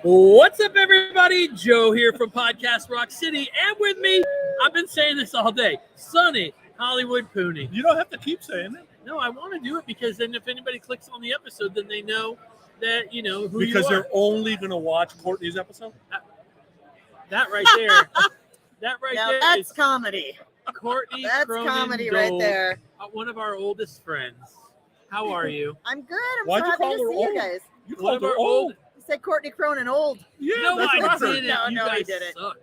What's up, everybody? Joe here from Podcast Rock City, and with me, I've been saying this all day, Sonny Hollywood Pooney. You don't have to keep saying it. No, I want to do it because then if anybody clicks on the episode, then they know that, you know, who because you are. they're only going to watch Courtney's episode? That right there. That right now there. That's comedy. Courtney, that's Cronin, comedy Dold, right there. One of our oldest friends. How are you? I'm good. I'm Why'd so you happy call to her see old? you guys. You One called of her our old. You said Courtney Cronin old. Yeah, No, that's what I I heard. didn't. No, You no, guys he didn't. suck.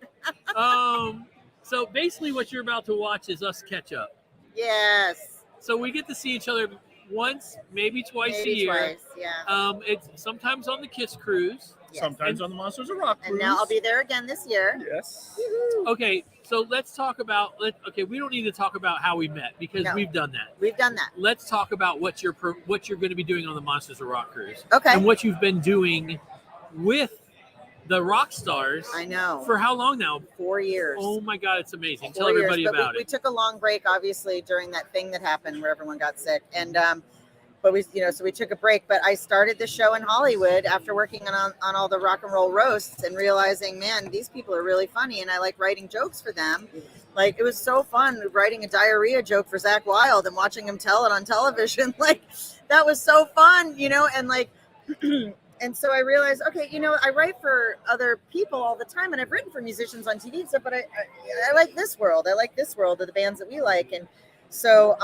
So basically what you're about to watch is us catch up. Yes. So we get to see each other once, maybe twice Maybe a year. Twice, yeah. It's sometimes on the Kiss Cruise. Yes. Sometimes on the Monsters of Rock And cruise. now I'll be there again this year. Yes. Woo-hoo. Okay, so let's talk about. Okay, we don't need to talk about how we met because No. we've done that. We've done that. Let's talk about what you're going to be doing on the Monsters of Rock cruise. Okay. And what you've been doing with the rock stars. I know. For how long now? 4 years. Oh my God, it's amazing. 4 Tell everybody years. But about we it. took a long break, obviously, during that thing that happened where everyone got sick. And but we, so we took a break. But I started the show in Hollywood after working on all the rock and roll roasts and realizing, man, these people are really funny, and I like writing jokes for them. Like, it was so fun writing a diarrhea joke for Zach Wilde and watching him tell it on television. Like, that was so fun, and like. And so I realized, okay, I write for other people all the time, and I've written for musicians on TV and stuff, but I like this world. I like this world of the bands that we like. And so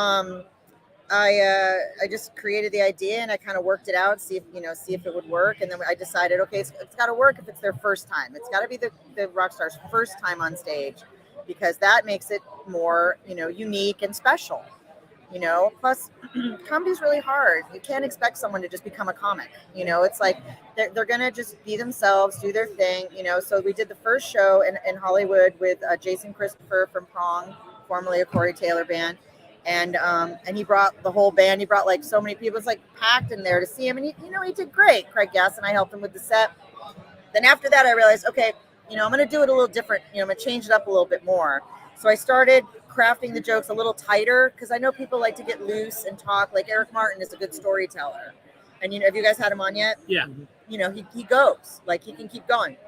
I just created the idea, and I kind of worked it out, see if it would work. And then I decided, okay, it's got to work if it's their first time. It's got to be the rock star's first time on stage, because that makes it more, unique and special. Plus comedy's really hard. You can't expect someone to just become a comic. It's like they're going to just be themselves, do their thing, So we did the first show in Hollywood with Jason Christopher from Prong, formerly a Corey Taylor band. And he brought the whole band. He brought like so many people. It's like packed in there to see him. And he did great. Craig Gass and I helped him with the set. Then after that, I realized, okay, I'm going to do it a little different. I'm going to change it up a little bit more. So I started crafting the jokes a little tighter, because I know people like to get loose and talk. Like Eric Martin is a good storyteller. And, have you guys had him on yet? Yeah. He goes, like, he can keep going.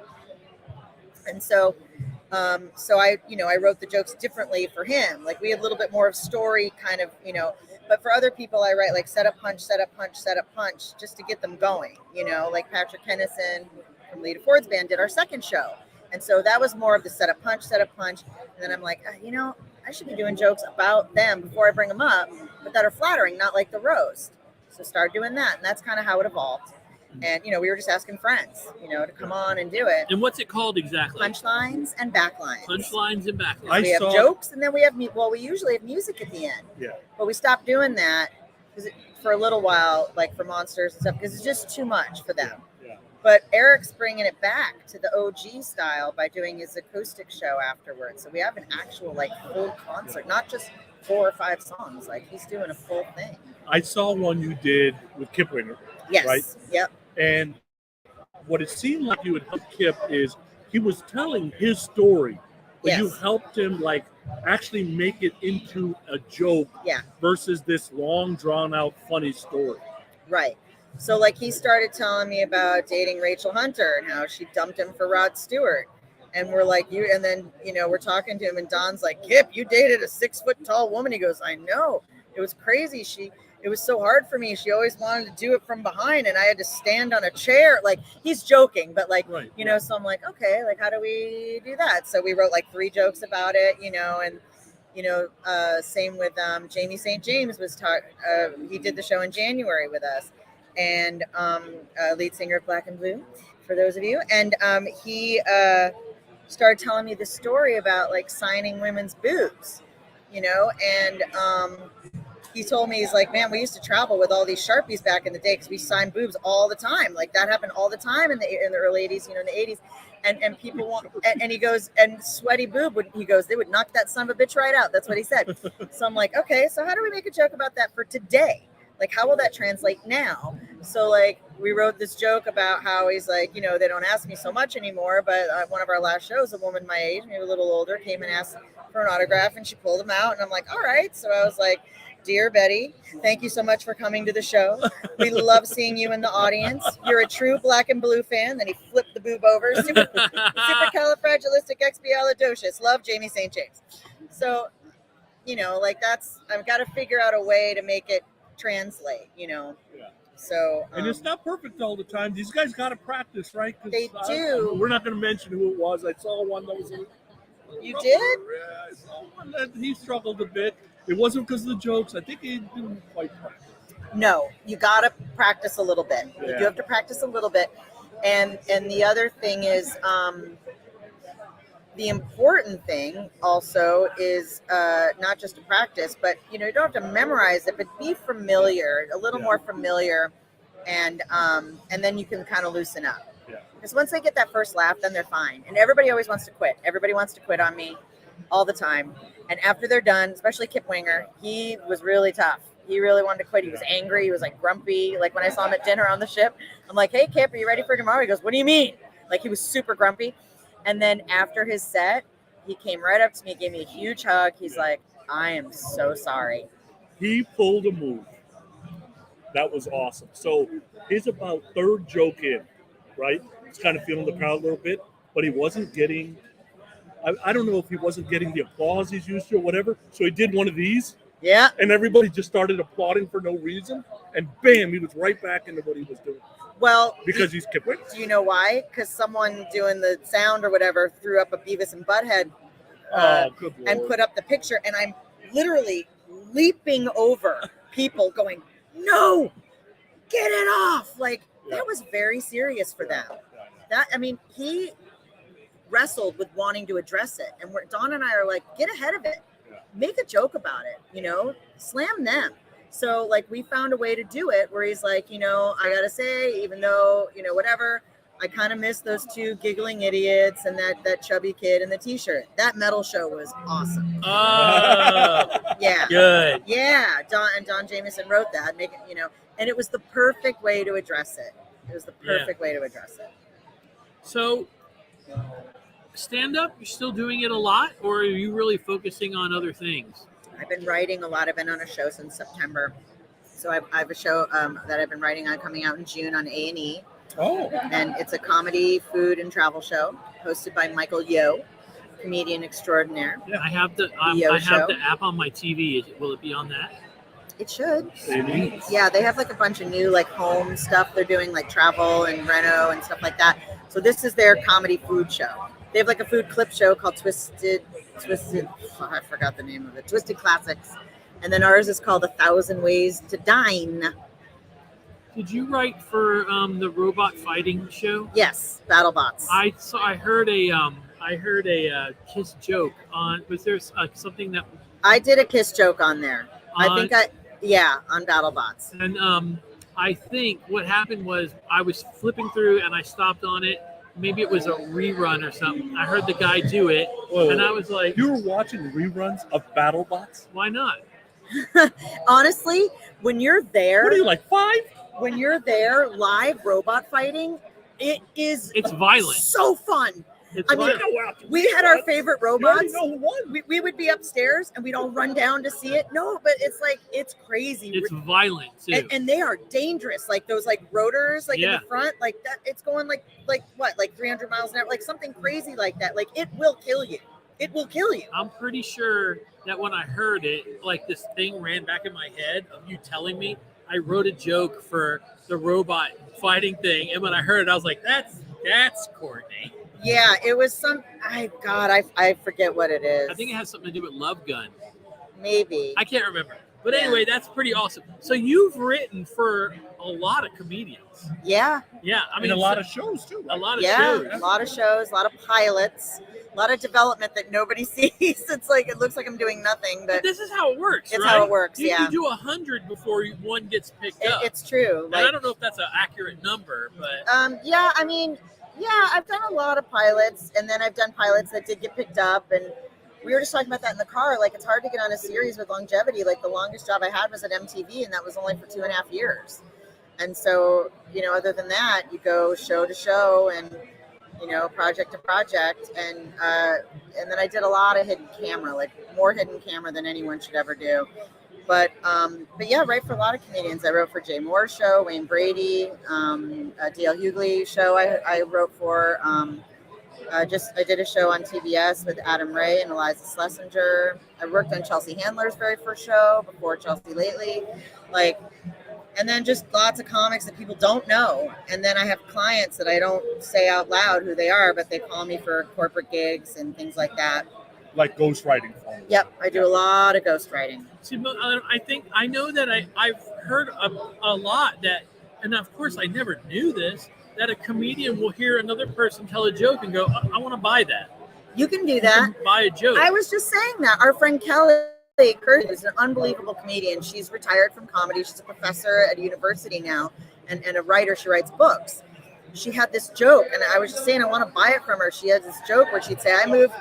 And so I wrote the jokes differently for him. Like, we had a little bit more of story kind of, but for other people, I write like set up, punch, set up, punch, set up, punch, just to get them going, like Patrick Hennison from Lita Ford's band did our second show. And so that was more of the set up, punch. And then I'm like, I should be doing jokes about them before I bring them up, but that are flattering, not like the roast. So start doing that. And that's kind of how it evolved. And, we were just asking friends, to come on and do it. And what's it called exactly? Punchlines and backlines. Punchlines and backlines. We have jokes, and then we usually have music at the end. Yeah. But we stopped doing that for a little while, like for Monsters and stuff, because it's just too much for them. Yeah. But Eric's bringing it back to the OG style by doing his acoustic show afterwards. So we have an actual, like, full concert, not just 4 or 5 songs. Like, he's doing a full thing. I saw one you did with Kip Winger. Yes. Right? Yep. And what it seemed like you had helped Kip is he was telling his story, but Yes. you helped him, like, actually make it into a joke versus this long, drawn-out, funny story. Right. So, like, he started telling me about dating Rachel Hunter and how she dumped him for Rod Stewart. And we're like, and then, we're talking to him, and Don's like, Kip, you dated a 6-foot-tall woman. He goes, I know. It was crazy. It was so hard for me. She always wanted to do it from behind, and I had to stand on a chair. Like, he's joking, but like, right. So I'm like, okay, like, how do we do that? So we wrote like 3 jokes about it, and, same with Jamie St. James he did the show in January with us. and lead singer of Black and Blue, for those of you. And he started telling me this story about like signing women's boobs, you know, and he told me, he's like, man, we used to travel with all these Sharpies back in the day because we signed boobs all the time. Like that happened all the time in the early 80s, you know, in the 80s. And people want, and he goes, and sweaty boob he goes, they would knock that son of a bitch right out. That's what he said. So I'm like, okay, so how do we make a joke about that for today? Like, how will that translate now? So like, we wrote this joke about how he's like, you know, they don't ask me so much anymore, but one of our last shows, a woman my age, maybe a little older, came and asked for an autograph, and she pulled him out, and I'm like, all right. So I was like, dear Betty, thank you so much for coming to the show. We love seeing you in the audience. You're a true Black and Blue fan. Then he flipped the boob over. Supercalifragilisticexpialidocious. Love, Jamie St. James. So, you know, like I've got to figure out a way to make it translate, you know. Yeah. So, and it's not perfect all the time. These guys got to practice, right? They do. We're not going to mention who it was. I saw one that was. You did? Yeah, I saw one that he struggled a bit. It wasn't because of the jokes. I think he didn't quite practice. No, you got to practice a little bit. Yeah. You do have to practice a little bit. And the other thing is, the important thing also is not just to practice, but, you know, you don't have to memorize it, but be familiar, a little more familiar, and then you can kind of loosen up. Because once they get that first laugh, then they're fine. And everybody always wants to quit. Everybody wants to quit on me all the time. And after they're done, especially Kip Winger, he was really tough. He really wanted to quit. He was angry. He was like grumpy. Like when I saw him at dinner on the ship, I'm like, hey, Kip, are you ready for tomorrow? He goes, what do you mean? Like he was super grumpy. And then after his set, he came right up to me, gave me a huge hug. He's like, I am so sorry. He pulled a move. That was awesome. So he's about third joke in, right? He's kind of feeling the crowd a little bit, but he wasn't getting... I don't know if he wasn't getting the applause he's used to or whatever. So he did one of these. Yeah. And everybody just started applauding for no reason. And bam, he was right back into what he was doing. Well, because he's Kip Winger. Do you know why? Because someone doing the sound or whatever threw up a Beavis and Butthead and put up the picture. And I'm literally leaping over people going, no, get it off. Like that was very serious for them. He wrestled with wanting to address it, and Don and I are like, get ahead of it, make a joke about it, you know, slam them. So like we found a way to do it where he's like, you know, I gotta say, even though, you know, whatever, I kind of miss those two giggling idiots and that chubby kid in the t-shirt. That metal show was awesome. Oh, yeah, good. Yeah, Don Jameson wrote that, make it, you know, and it was the perfect way to address it. It was the perfect way to address it. So stand-up, you're still doing it a lot, or are you really focusing on other things? I've been writing a lot. I've been on a show since September. So I have a show that I've been writing on coming out in June on A&E. Oh. And it's a comedy, food, and travel show hosted by Michael Yo, comedian extraordinaire. Yeah, I have the app on my TV. Will it be on that? It should. Maybe. Yeah, they have like a bunch of new like home stuff they're doing, like travel and reno and stuff like that. So this is their comedy food show. They have like a food clip show called Twisted, I forgot the name of it, Twisted Classics. And then ours is called 1,000 Ways to Dine. Did you write for the robot fighting show? Yes, BattleBots. I heard a kiss joke on. Was there something that I did a kiss joke on there? On BattleBots. And I think what happened was I was flipping through and I stopped on it. Maybe it was a rerun or something. I heard the guy do it, and I was like, "You were watching reruns of BattleBots? Why not?" Honestly, when you're there, what are you, like 5? When you're there, live robot fighting, it's violent, so fun. It's violent. We had our favorite robots. Know who won. We would be upstairs and we'd all run down to see it. No, but it's crazy. It's violent too, and they are dangerous. Like those like rotors, like in the front, like that. It's going like 300 miles an hour, like something crazy like that. Like it will kill you. It will kill you. I'm pretty sure that when I heard it, like this thing ran back in my head of you telling me. I wrote a joke for the robot fighting thing, and when I heard it, I was like, "That's Courtney." Yeah, it was some. I forget what it is. I think it has something to do with Love Gun. Maybe. I can't remember. But Yeah. anyway, that's pretty awesome. So you've written for a lot of comedians. Yeah. Yeah, I mean and a lot of shows too. a lot of Yeah. shows. A lot of shows, a lot of pilots, a lot of development that nobody sees. It's like, it looks like I'm doing nothing, But but this is how it works, it's right? how it works. You, Yeah. you do 100 before one gets picked up. It's true. And I don't know if that's an accurate number, but Yeah, I mean, yeah, I've done a lot of pilots, and then I've done pilots that did get picked up, and we were just talking about that in the car. Like, it's hard to get on a series with longevity. Like, the longest job I had was at MTV, and that was only for 2.5 years. And so, other than that, you go show to show and, project to project, and then I did a lot of hidden camera, like more hidden camera than anyone should ever do. But yeah, write for a lot of comedians. I wrote for Jay Moore's show, Wayne Brady, D.L. Hughley show. I wrote for. I did a show on TBS with Adam Ray and Eliza Schlesinger. I worked on Chelsea Handler's very first show before Chelsea Lately, and then just lots of comics that people don't know. And then I have clients that I don't say out loud who they are, but they call me for corporate gigs and things like that. Like ghostwriting. Yep, I do a lot of ghostwriting. see, but I know that I've heard a lot that, and of course I never knew this, that a comedian will hear another person tell a joke and go, I want to buy that. You can do that. Buy a joke. I was just saying that. Our friend Kelly Courtney is an unbelievable comedian. She's retired from comedy. She's a professor at a university now and a writer. She writes books. She had this joke, and I was just saying I want to buy it from her. She has this joke where she'd say, I moved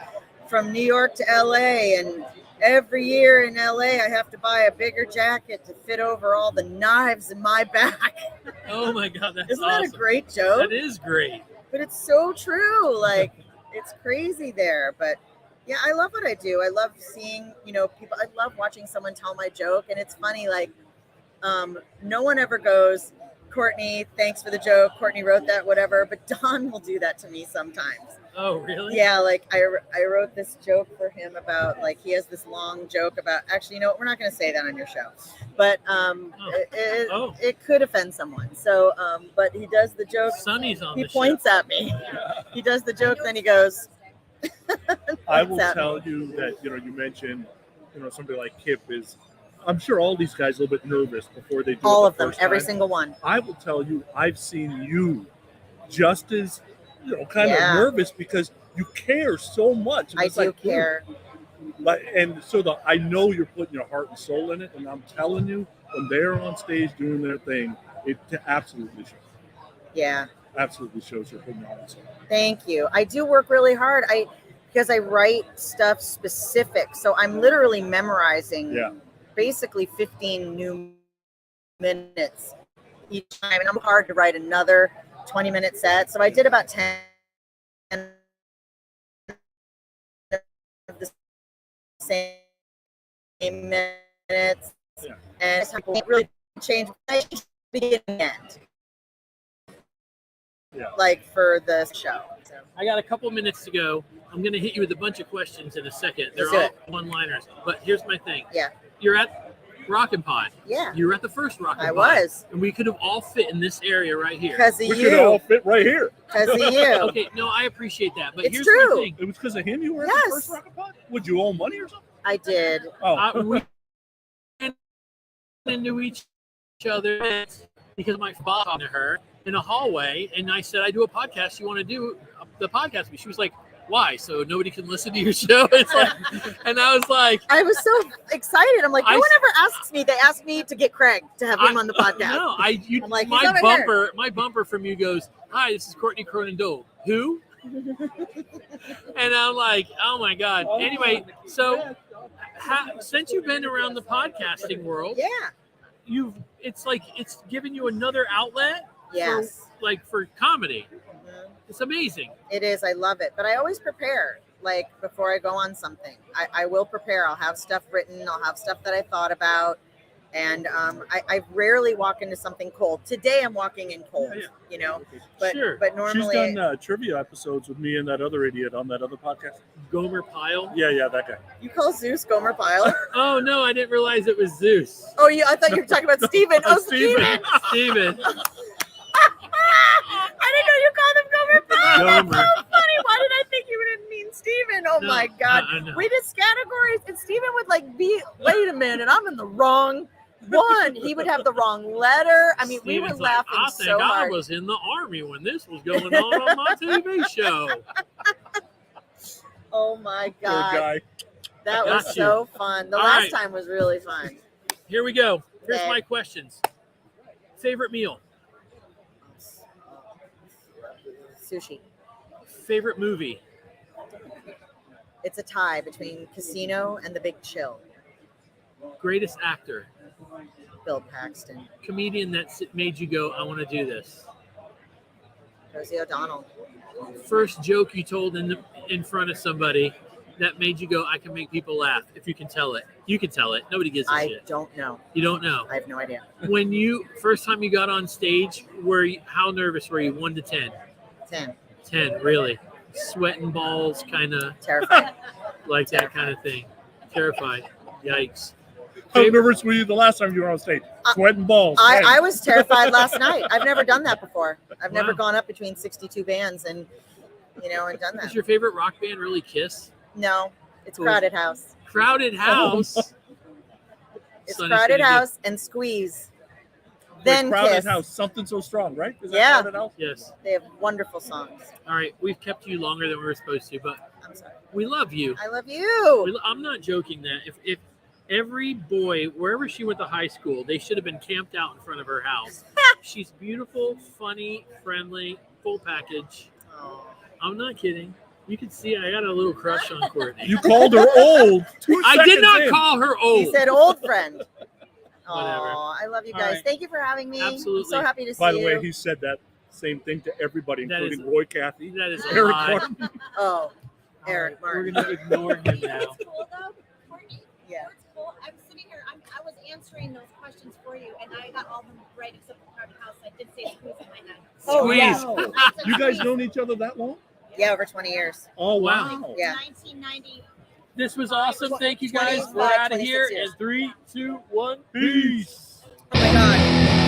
from New York to LA, and every year in LA I have to buy a bigger jacket to fit over all the knives in my back. Oh my God, that's Isn't awesome. that a great joke? That is great. But it's so true. Like, it's crazy there. But yeah, I love what I do. I love seeing, people. I love watching someone tell my joke. And it's funny, like, no one ever goes, Courtney, thanks for the joke. Courtney wrote that, whatever. But Don will do that to me sometimes. Oh, really? Yeah, like I wrote this joke for him about, like, he has this long joke about, actually, we're not going to say that on your show, but it could offend someone. So, but he does the joke. Sonny's on He the points show. at me. He does the joke, then he goes. I will points at tell me. you that, you mentioned, somebody like Kip is, I'm sure all these guys are a little bit nervous before they do All it of the them, first every time. single one. I will tell you, I've seen you just as, kind Yeah. of nervous because you care so much. And I it's do like, dude, care. and so I know you're putting your heart and soul in it, and I'm telling you, when they're on stage doing their thing, it absolutely shows. Yeah. Absolutely shows you're putting your heart and soul. Thank you. I do work really hard. Because I write stuff specific. So I'm literally memorizing basically 15 new minutes each time. And I'm hard to write another 20-minute set. So I did about 10 of the same minutes. Yeah. And it really changed the beginning and end. Yeah. Like for the show. So. I got a couple minutes to go. I'm going to hit you with a bunch of questions in a second. They're Let's do all it. one-liners. But here's my thing. Yeah. You're at Rockin' Pod. Yeah. You were at the first Rockin' I Pod. was. And we could have all fit in this area right here. Because of We could all you. fit right here. Because of you. Okay, no, I appreciate that. But It's here's true. my thing. It was because of him you were at Yes. the first Rocket Pod? Would you owe money or something? I did. Oh, We ran into each other because my father talked to her in a hallway, and I said, I do a podcast. You want to do the podcast with me? She was like, why? So nobody can listen to your show? It's like, and I was like, I was so excited. I'm like, no I- one ever asks me. They asked me to get Craig to have him on the podcast. No, I'm like, he's my over bumper, my bumper from you goes, hi, this is Courtney Cronin Dold. Who? And I'm like, oh my God. Anyway, so since you've been around the podcasting world, Yeah. it's given you another outlet Yes. for comedy. Mhm. It's amazing. It is. I love it. But I always prepare, like, before I go on something. I will prepare. I'll have stuff written. I'll have stuff that I thought about. And I rarely walk into something cold. Today I'm walking in cold, But Sure. but she's normally done trivia episodes with me and that other idiot on that other podcast. Gomer Pyle. Yeah, that guy. you call Zeus Gomer Pyle. Oh no, I didn't realize it was Zeus. Oh, I thought you were talking about Steven. Oh, Steven. Steven. I didn't know you called him Gomer Pyle. Gomer. That's so funny. Why did I think you didn't mean Steven? Oh No, my God. no. We just categories, and Steven would like, wait a minute, I'm in the wrong one. He would have the wrong letter. I mean, we were Steven's like, laughing I so think I hard. was in the Army when this was going on my TV show. Oh my Poor God. guy. That Got was you. so fun. The All last right. time was really fun. Here we go. Here's Okay. my questions. Favorite meal? Sushi. Favorite movie? It's a tie between Casino and The Big Chill. Greatest actor? Bill Paxton. Comedian that made you go, I want to do this? Rosie O'Donnell. First joke you told in front of somebody that made you go, I can make people laugh. If you can tell it. You can tell it. Nobody gives a I shit. don't know. You don't know. I have no idea. When first time you got on stage, how nervous were you? 1 to 10? 10. 10, really? Sweating balls, kind of Terrified. like that kind of thing. Terrified. Yikes. How nervous were you the last time you were on stage? Sweating balls. Man. I was terrified last night. I've never done that before. I've never Wow. gone up between 62 bands and done Is that. your favorite rock band really Kiss? No, it's Cool. Crowded House. Crowded House. It's Sonny's Crowded gonna House and Squeeze. Wait, Then Crowded Kiss. House, something so strong, right? Is that Yeah. Crowded House? Yes. They have wonderful songs. All right. We've kept you longer than we were supposed to, but I'm sorry. we love you. I love you. I'm not joking that if every boy, wherever she went to high school, they should have been camped out in front of her house. She's beautiful, funny, friendly, full package. Oh. I'm not kidding. You can see I got a little crush on Courtney. You called her old. 2 I did seconds not in. call her old. He said old friend. Whatever. Oh, I love you All guys. right. Thank you for having me. Absolutely. I'm so happy to see By the you. way, he said that same thing to everybody, That including is- Roy Cathy, That is a Eric lie. Courtney. Oh, Eric All right, we're Martin. going to ignore him now. What's cool though, Courtney? Yeah. What's cool? I'm sitting here. I was answering those questions for you, and I got all of them right except for Crowded House. I did say Squeeze in my head. Oh, Squeeze. yeah. Wow. You guys known each other that long? Yeah, over 20 years. Oh, Wow. wow. Yeah. 1990. This was awesome. Thank you guys. 25, We're out of 26 here years. in 3, 2, 1. Peace. Oh my God.